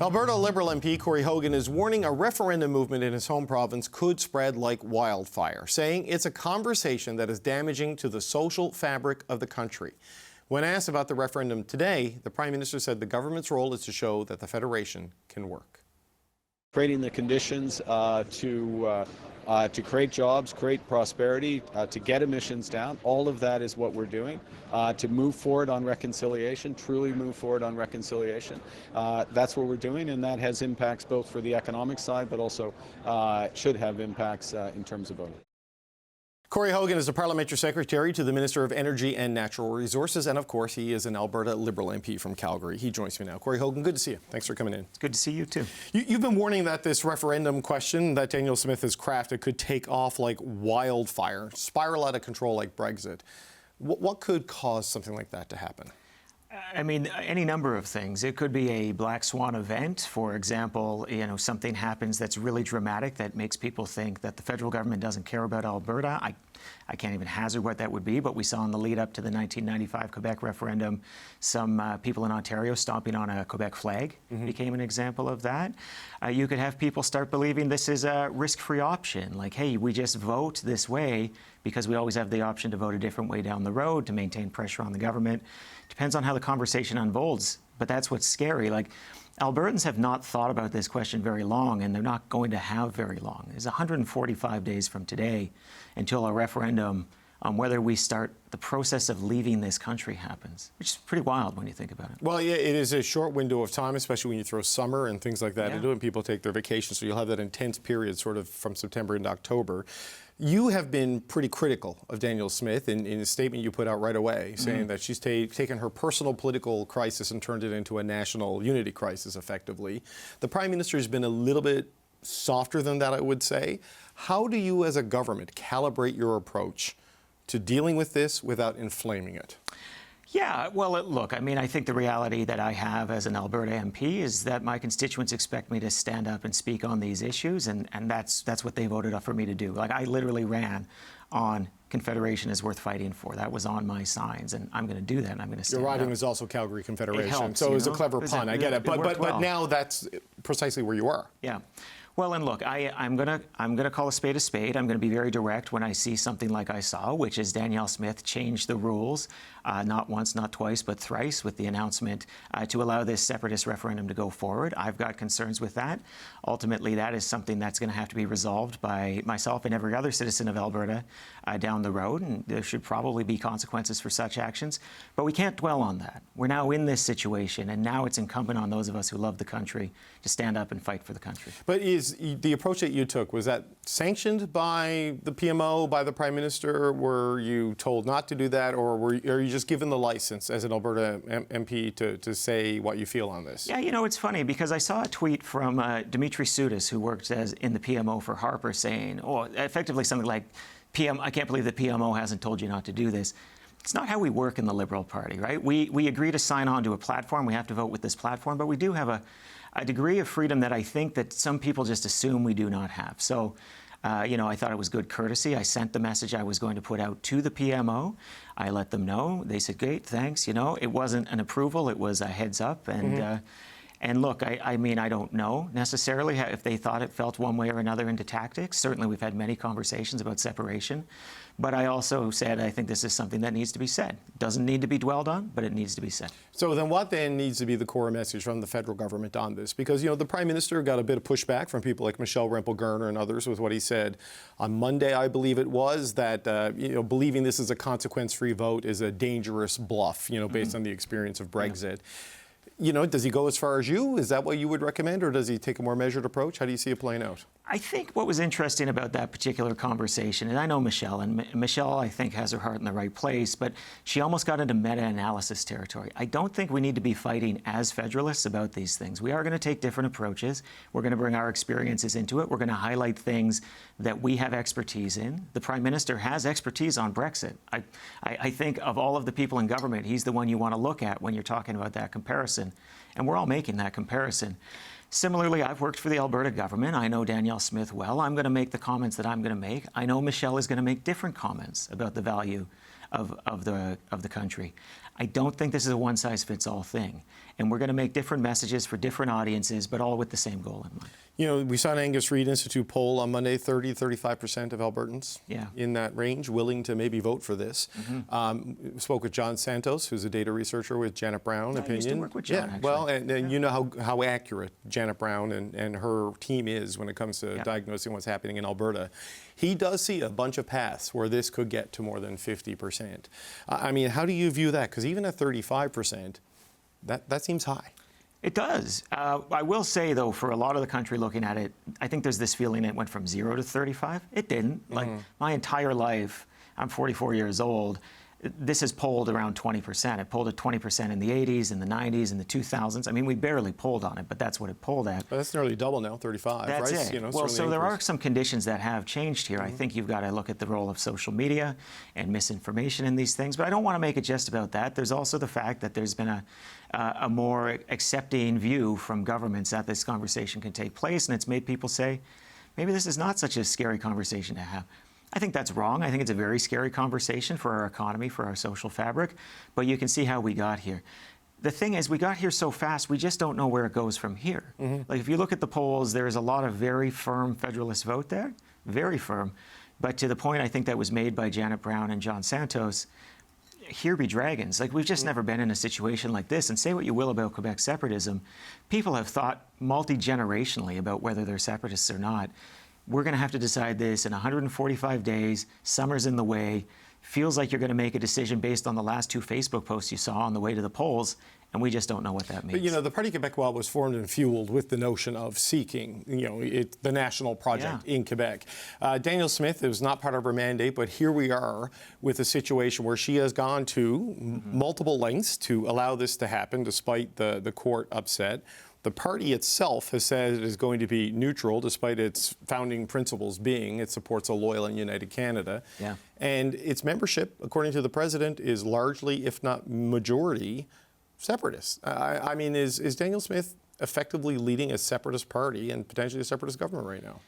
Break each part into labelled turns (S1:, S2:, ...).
S1: Alberta Liberal MP Corey Hogan is warning a referendum movement in his home province could spread like wildfire, saying it's a conversation that is damaging to the social fabric of the country. When asked about the referendum today, the Prime Minister said the government's role is to show that the Federation can work.
S2: Creating the conditions to create jobs, create prosperity, to get emissions down. All of that is what we're doing. To move forward on reconciliation, truly move forward on reconciliation. That's what we're doing, and that has impacts both for the economic side, but also should have impacts in terms of voting.
S1: Corey Hogan is the Parliamentary Secretary to the Minister of Energy and Natural Resources, and of course he is an Alberta Liberal MP from Calgary. He joins me now. Corey Hogan, good to see you. Thanks for coming in.
S3: It's good to see you too.
S1: You've been warning that this referendum question that Danielle Smith has crafted could take off like wildfire, spiral out of control like Brexit. What could cause something like that to happen?
S3: I mean, any number of things. It could be a black swan event. For example, something happens that's really dramatic that makes people think that the federal government doesn't care about Alberta. I can't even hazard what that would be, but we saw in the lead up to the 1995 Quebec referendum, some people in Ontario stomping on a Quebec flag became an example of that. You could have people start believing this is a risk-free option, like, hey, we just vote this way because we always have the option to vote a different way down the road to maintain pressure on the government. Depends on how the conversation unfolds, but that's what's scary. Like, Albertans have not thought about this question very long, and they're not going to have very long. It's 145 days from today until a referendum on whether we start the process of leaving this country happens, which is pretty wild when you think about it.
S1: Well, yeah, it is a short window of time, especially when you throw summer and things like that into it, and people take their vacation, so you'll have that intense period sort of from September into October. You have been pretty critical of Danielle Smith in a statement you put out right away, saying that she's taken her personal political crisis and turned it into a national unity crisis, effectively. The Prime Minister has been a little bit softer than that, I would say. How do you, as a government, calibrate your approach to dealing with this without inflaming it?
S3: Yeah, well, look, I mean, I think the reality that I have as an Alberta MP is that my constituents expect me to stand up and speak on these issues, and that's what they voted for me to do. Like, I literally ran on Confederation is worth fighting for. That was on my signs, and I'm going to do that, and I'm going to stand up.
S1: Your riding was also Calgary Confederation,
S3: it helps,
S1: so it was a clever pun, I get it. But now that's precisely where you are.
S3: Yeah. Well, and look, I'm gonna call a spade a spade. I'm gonna be very direct when I see something like I saw, which is Danielle Smith changed the rules, not once, not twice, but thrice, with the announcement to allow this separatist referendum to go forward. I've got concerns with that. Ultimately, that is something that's going to have to be resolved by myself and every other citizen of Alberta down the road, and there should probably be consequences for such actions. But we can't dwell on that. We're now in this situation, and now it's incumbent on those of us who love the country to stand up and fight for the country.
S1: But is the approach that you took, was that sanctioned by the PMO, by the Prime Minister? Were you told not to do that, or are you just given the license as an Alberta MP to say what you feel on this?
S3: Yeah, it's funny because I saw a tweet from Dimitri Soudis, who worked in the PMO for Harper, saying, effectively something like, I can't believe the PMO hasn't told you not to do this. It's not how we work in the Liberal Party, right? We agree to sign on to a platform. We have to vote with this platform, but we do have a degree of freedom that I think that some people just assume we do not have. So, I thought it was good courtesy. I sent the message I was going to put out to the PMO. I let them know. They said, great, thanks. It wasn't an approval. It was a heads up. And look, I mean, I don't know necessarily if they thought it felt one way or another into tactics. Certainly, we've had many conversations about separation. But I also said I think this is something that needs to be said. It doesn't need to be dwelled on, but it needs to be said.
S1: So then what then needs to be the core message from the federal government on this? Because, the Prime Minister got a bit of pushback from people like Michelle Rempel-Garner and others with what he said on Monday, I believe it was, that, believing this is a consequence-free vote is a dangerous bluff, based on the experience of Brexit. Yeah. Does he go as far as you? Is that what you would recommend, or does he take a more measured approach? How do you see it playing out?
S3: I think what was interesting about that particular conversation, and I know Michelle, and Michelle, I think, has her heart in the right place, but she almost got into meta-analysis territory. I don't think we need to be fighting as federalists about these things. We are going to take different approaches. We're going to bring our experiences into it. We're going to highlight things that we have expertise in. The Prime Minister has expertise on Brexit. I think of all of the people in government, he's the one you want to look at when you're talking about that comparison. And we're all making that comparison. Similarly, I've worked for the Alberta government. I know Danielle Smith well. I'm going to make the comments that I'm going to make. I know Michelle is going to make different comments about the value of the country. I don't think this is a one-size-fits-all thing. And we're going to make different messages for different audiences, but all with the same goal in mind.
S1: You know, we saw an Angus Reid Institute poll on Monday, 35% of Albertans in that range willing to maybe vote for this. Spoke with John Santos, who's a data researcher with Janet Brown Opinion.
S3: I used to work with John, actually.
S1: Well, and you know how accurate Janet Brown and her team is when it comes to diagnosing what's happening in Alberta. He does see a bunch of paths where this could get to more than 50%. I mean, how do you view that? Because even at 35%, that seems high.
S3: It does. I will say, though, for a lot of the country looking at it, I think there's this feeling it went from 0 to 35. It didn't. Like, my entire life, I'm 44 years old, this has polled around 20%. It polled at 20% in the 80s, in the 90s, in the 2000s. I mean, we barely polled on it, but that's what it polled at.
S1: But that's nearly double now, 35,
S3: that's
S1: right?
S3: It.
S1: You know,
S3: well, so there are some conditions that have changed here. I think you've got to look at the role of social media and misinformation in these things. But I don't want to make it just about that. There's also the fact that there's been a more accepting view from governments that this conversation can take place, and it's made people say, maybe this is not such a scary conversation to have. I think that's wrong. I think it's a very scary conversation for our economy, for our social fabric, but you can see how we got here. The thing is, we got here so fast, we just don't know where it goes from here. Like, if you look at the polls, there's a lot of very firm Federalist vote there, very firm. But to the point I think that was made by Janet Brown and John Santos, here be dragons. Like, we've just never been in a situation like this. And say what you will about Quebec separatism, people have thought multi-generationally about whether they're separatists or not. We're going to have to decide this in 145 days. Summer's in the way. Feels like you're going to make a decision based on the last 2 Facebook posts you saw on the way to the polls, and we just don't know what that means.
S1: But, you know, the Parti Québécois was formed and fueled with the notion of seeking, you know, the national project in Quebec. Danielle Smith, it was not part of her mandate, but here we are with a situation where she has gone to multiple lengths to allow this to happen, despite the court upset. The party itself has said it is going to be neutral, despite its founding principles being it supports a loyal and united Canada. And its membership, according to the president, is largely, if not majority, separatist. I mean, is Danielle Smith effectively leading a separatist party and potentially a separatist government right now?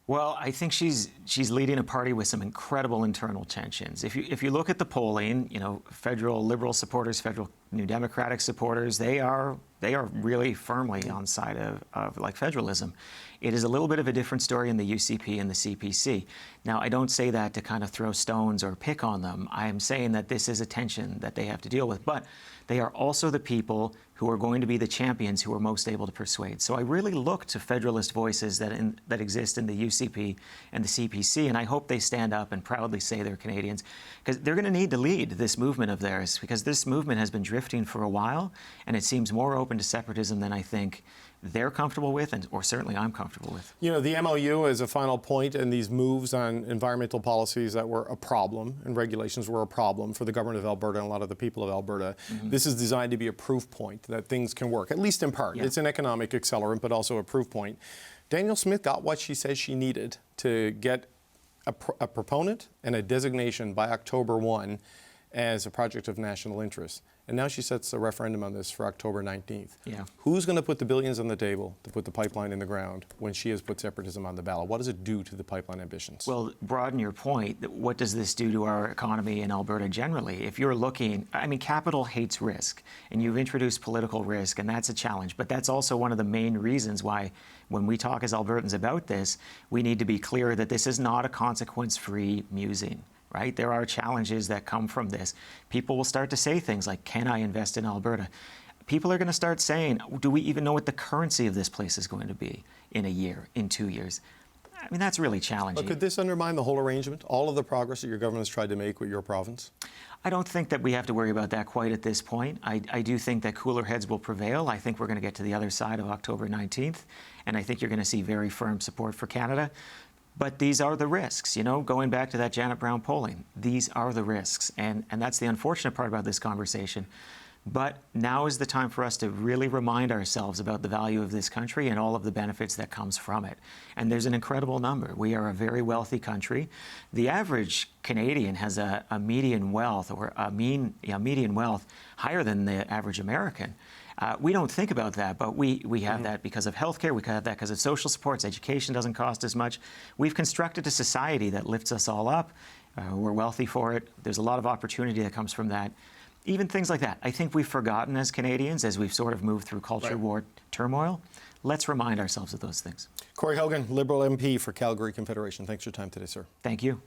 S3: Well, I think she's leading a party with some incredible internal tensions. If you look at the polling, you know, federal Liberal supporters, federal New Democratic supporters, they are really firmly on side of like federalism. It is a little bit of a different story in the UCP and the CPC. Now, I don't say that to kind of throw stones or pick on them. I am saying that this is a tension that they have to deal with. But they are also the people who are going to be the champions who are most able to persuade. So I really look to federalist voices that exist in the UCP and the CPC, and I hope they stand up and proudly say they're Canadians, because they're going to need to lead this movement of theirs, because this movement has been drifting for a while, and it seems more open to separatism than I think they're comfortable with, or certainly I'm comfortable with. You
S1: know, the MOU is a final point, and these moves on environmental policies that were a problem and regulations were a problem for the government of Alberta and a lot of the people of Alberta. This is designed to be a proof point that things can work, at least in part. It's an economic accelerant, but also a proof point. Danielle Smith got what she says she needed to get a proponent and a designation by October 1 as a project of national interest. And now she sets a referendum on this for October 19th. Who's going to put the billions on the table to put the pipeline in the ground when she has put separatism on the ballot? What does it do to the pipeline ambitions?
S3: Well, broaden your point. What does this do to our economy in Alberta generally? If you're looking, I mean, capital hates risk, and you've introduced political risk, and that's a challenge. But that's also one of the main reasons why, when we talk as Albertans about this, we need to be clear that this is not a consequence-free musing. Right? There are challenges that come from this. People will start to say things like, can I invest in Alberta? People are going to start saying, do we even know what the currency of this place is going to be in a year, in 2 years? I mean, that's really challenging.
S1: But could this undermine the whole arrangement, all of the progress that your government has tried to make with your province?
S3: I don't think that we have to worry about that quite at this point. I do think that cooler heads will prevail. I think we're going to get to the other side of October 19th, and I think you're going to see very firm support for Canada. But these are the risks, you know, going back to that Janet Brown polling. These are the risks, and that's the unfortunate part about this conversation. But now is the time for us to really remind ourselves about the value of this country and all of the benefits that comes from it. And there's an incredible number. We are a very wealthy country. The average Canadian has a median wealth, or a median wealth higher than the average American. We don't think about that, but we have that because of healthcare. We have that because of social supports. Education doesn't cost as much. We've constructed a society that lifts us all up. We're wealthy for it. There's a lot of opportunity that comes from that. Even things like that. I think we've forgotten as Canadians, as we've sort of moved through culture war turmoil. Let's remind ourselves of those things.
S1: Corey Hogan, Liberal MP for Calgary Confederation. Thanks for your time today, sir.
S3: Thank you.